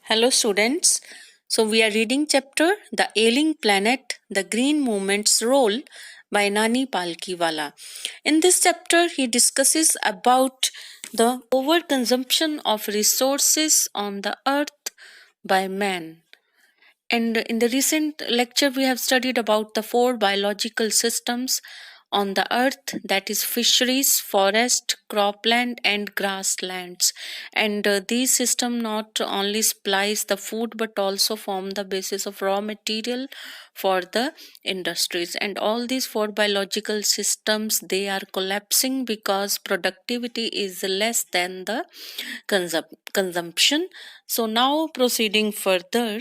Hello students. So we are reading chapter The Ailing Planet, The Green Movement's Role by Nani Palkiwala. In this chapter he discusses about the overconsumption of resources on the earth by man. And in the recent lecture, we have studied about the four biological systems on the earth, that is fisheries, forest, cropland and grasslands. And these systems not only supplies the food but also form the basis of raw material for the industries. And all these four biological systems, they are collapsing because productivity is less than the consumption. So now proceeding further,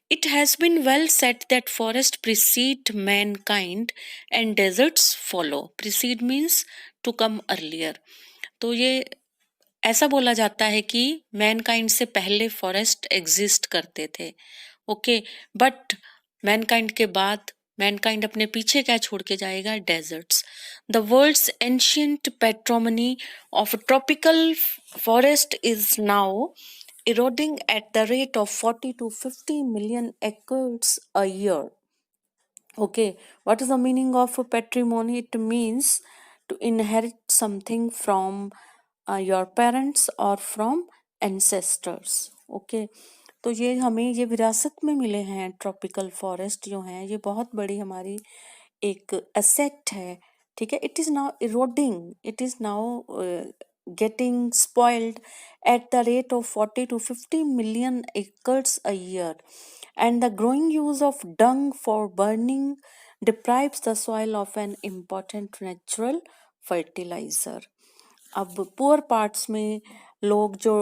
it has been well said that forests precede mankind and deserts follow. Precede means to come earlier. तो ये ऐसा बोला जाता है कि Mankind से पहले forest exist करते थे. ओके, बट मैनकाइंड के बाद मैनकाइंड अपने पीछे क्या छोड़ के जाएगा? Deserts. The world's ancient patrimony of tropical forest is now eroding at the rate of 40 to 50 million acres a year. Okay, what is the meaning of patrimony? It means to inherit something from your parents or from ancestors. Okay, तो ये हमें ये विरासत में मिले हैं. Tropical forest जो हैं ये बहुत बड़ी हमारी एक एसेट है. ठीक है, it is now eroding, it is now getting spoiled at the rate of 40 to 50 million acres a year, and the growing use of dung for burning deprives the soil of an important natural fertilizer. अब poor parts में लोग जो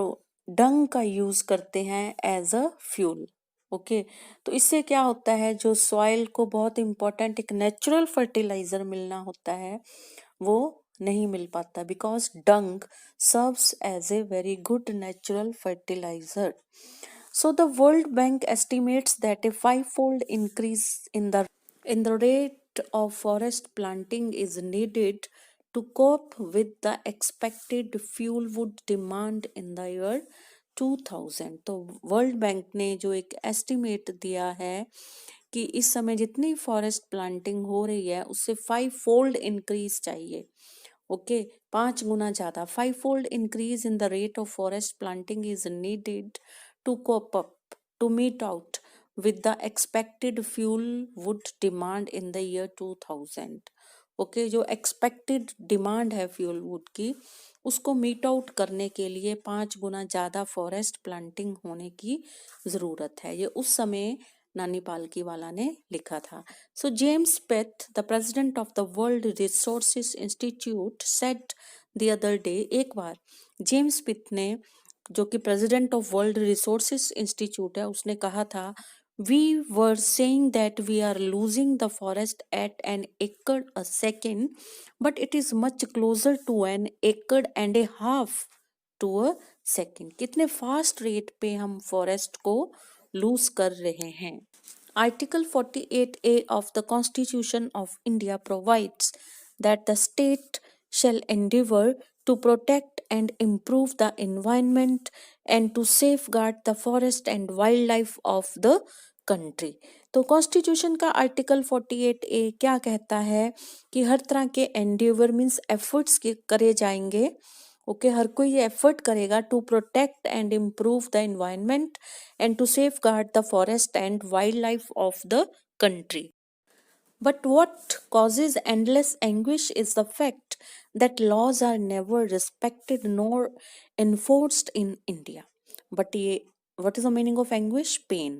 डंग का use करते हैं as a fuel. Okay, तो इससे क्या होता है, जो सॉइल को बहुत इंपॉर्टेंट एक नेचुरल फर्टिलाइजर मिलना होता है वो नहीं मिल पाता, because dung serves as a very good natural fertiliser. So the World Bank estimates that a five-fold increase in the rate of forest planting is needed to cope with the expected fuel wood demand in the year 2000. तो world bank ने जो एक estimate दिया है कि इस समय जितनी फॉरेस्ट प्लांटिंग हो रही है उससे 5-fold इंक्रीज चाहिए. ओके, 5 गुना ज्यादा. 5-fold increase in the rate of forest planting is needed to cope up, to meet out with the expected fuel wood demand in the year 2000. Okay, जो expected demand है fuel wood की उसको meet out करने के लिए 5 गुना ज़्यादा forest planting होने की ज़रूरत है. ये उस समय नानी पालकीवाला ने लिखा था. सो James faith, the president of the world resources institute, said the other day, एक बार जेम्स पिथ ने, जो कि president of world resources institute है, उसने कहा था, we were saying that we are losing the forest at an acre a second, but it is much closer to an acre and a half to a second. कितने fast rate पे हम forest को loose कर रहे हैं. Article 48A of the Constitution of India provides that the state shall endeavour to protect and improve the environment and to safeguard the forest and wildlife of the country. तो constitution का article 48A क्या कहता है कि हर तरह के Endeavour means efforts करे जाएंगे. ओके, हर कोई ये एफर्ट करेगा to protect and improve the environment and to safeguard the forest and wild life of the country. But what causes endless anguish is the fact that laws are never respected nor enforced in India. But ये what is the meaning of anguish? Pain.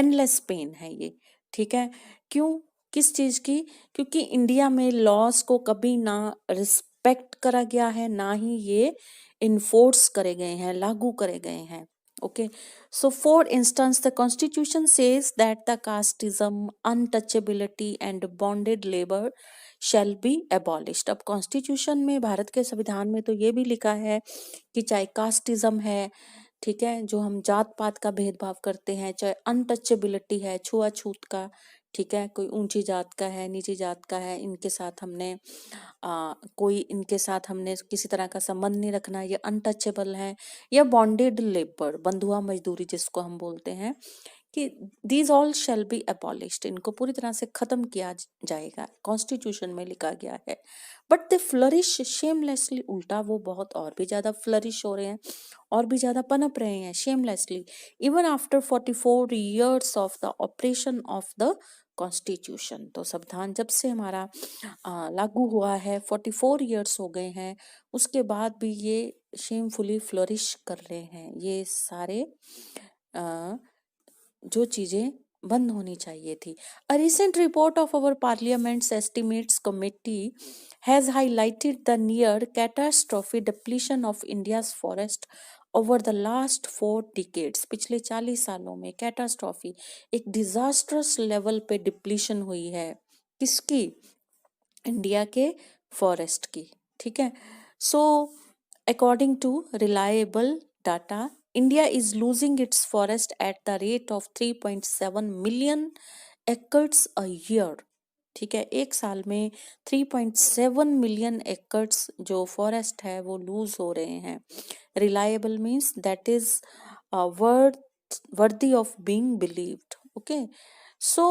Endless pain है ये. ठीक है, क्यों, किस चीज की? क्योंकि इंडिया में लॉज को कभी ना रिस्पेक्ट करा गया है, ना ही ये इन्फोर्स करे गए हैं, लागू करे गए हैं. Okay, so for instance, the constitution says that the casteism, untouchability and bonded labor shall be abolished. अब कॉन्स्टिट्यूशन में, भारत के संविधान में तो ये भी लिखा है कि चाहे कास्टिज्म है, ठीक है, जो हम जात पात का भेदभाव करते हैं, चाहे अनटचेबिलिटी है, छुआछूत का, ठीक है, कोई ऊंची जात का है, नीची जात का है, इनके साथ हमने इनके साथ हमने किसी तरह का संबंध नहीं रखना, ये अनटचेबल है, या बॉन्डेड लेबर, बंधुआ मजदूरी जिसको हम बोलते हैं, कि these all shall be abolished, इनको पूरी तरह से खत्म किया जाएगा, कॉन्स्टिट्यूशन में लिखा गया है। बट दे फ्लरिश शेमलेसली, उल्टा वो बहुत और भी ज्यादा फ्लरिश हो रहे हैं, और भी ज्यादा पनप रहे हैं shamelessly, even after 44 years of the operation of the constitution. तो संविधान जब से हमारा लागू हुआ है, 44 years हो गए हैं, उसके बाद भी ये शेमफुली फ्लरिश कर रहे हैं। ये सारे अ, जो चीजें बंद होनी चाहिए थी। A recent report of our Parliament's Estimates Committee has highlighted the near catastrophic depletion of India's forest over the last 4 decades. पिछले 40 सालों में कैटास्ट्रॉफी, एक डिजास्ट्रस लेवल पे डिप्लीशन हुई है। किसकी? इंडिया के फॉरेस्ट की। ठीक है, so according to reliable data, India is losing its forest at the rate of 3.7 million acres a year. ठीक है, एक साल में 3.7 मिलियन एकर्स जो फॉरेस्ट है वो लूज हो रहे हैं। Reliable means that is worthy of being believed. Okay, so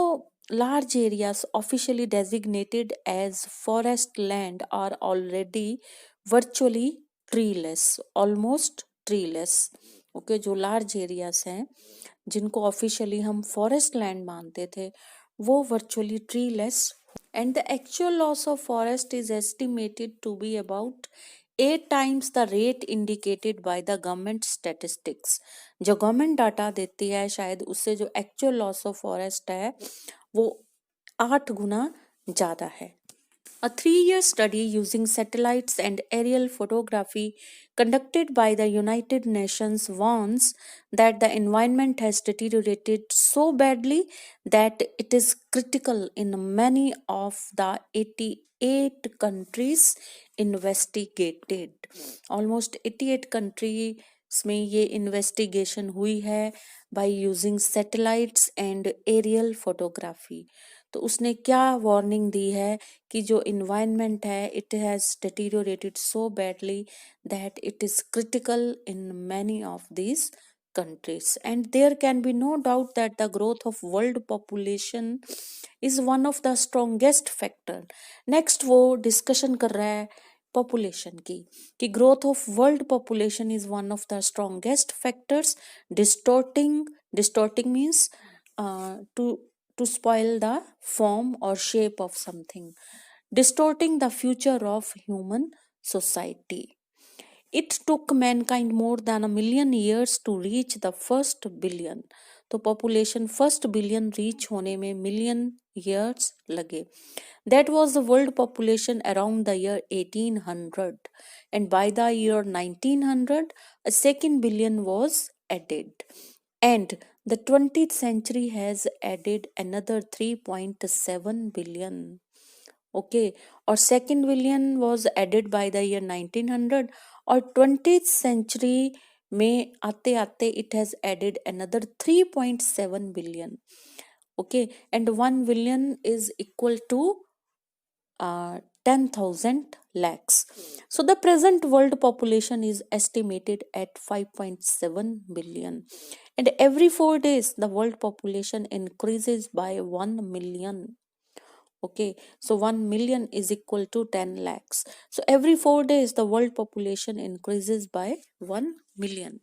large areas officially designated as forest land are already virtually treeless, almost treeless. Okay, जो लार्ज एरियाज हैं जिनको ऑफिशियली हम फॉरेस्ट लैंड मानते थे वो virtually treeless, and the actual loss of forest is estimated to be about 8 times the rate indicated by the government statistics. जो government data देती है शायद उससे जो एक्चुअल लॉस ऑफ फॉरेस्ट है वो 8 गुना ज्यादा है। A 3-year study using satellites and aerial photography conducted by the United Nations warns that the environment has deteriorated so badly that it is critical in many of the 88 countries investigated. Almost 88 countries में ये investigation हुई है by using satellites and aerial photography. तो उसने क्या warning दी है कि जो इन्वायरमेंट है it has deteriorated so badly that it is critical in many of these countries, and there can be no doubt that the growth of world population is one of the strongest factor. Next वो discussion कर रहा है population की कि growth of world population is one of the strongest factors distorting means to spoil the form or shape of something, distorting the future of human society. It took mankind more than 1 million years to reach the first billion. तो population first billion reach होने में million years लगे. That was the world population around the year 1800, and by the year 1900 a second billion was added, and the 20th century has added another 3.7 billion. Okay, और second billion was added by the year 1900, और 20th century में आते आते it has added another 3.7 billion. Okay, and 1 billion is equal to 10,000 lakhs. So the present world population is estimated at 5.7 billion, and every 4 days the world population increases by 1 million. Okay, so 1 million is equal to 10 lakhs. So every 4 days the world population increases by 1 million.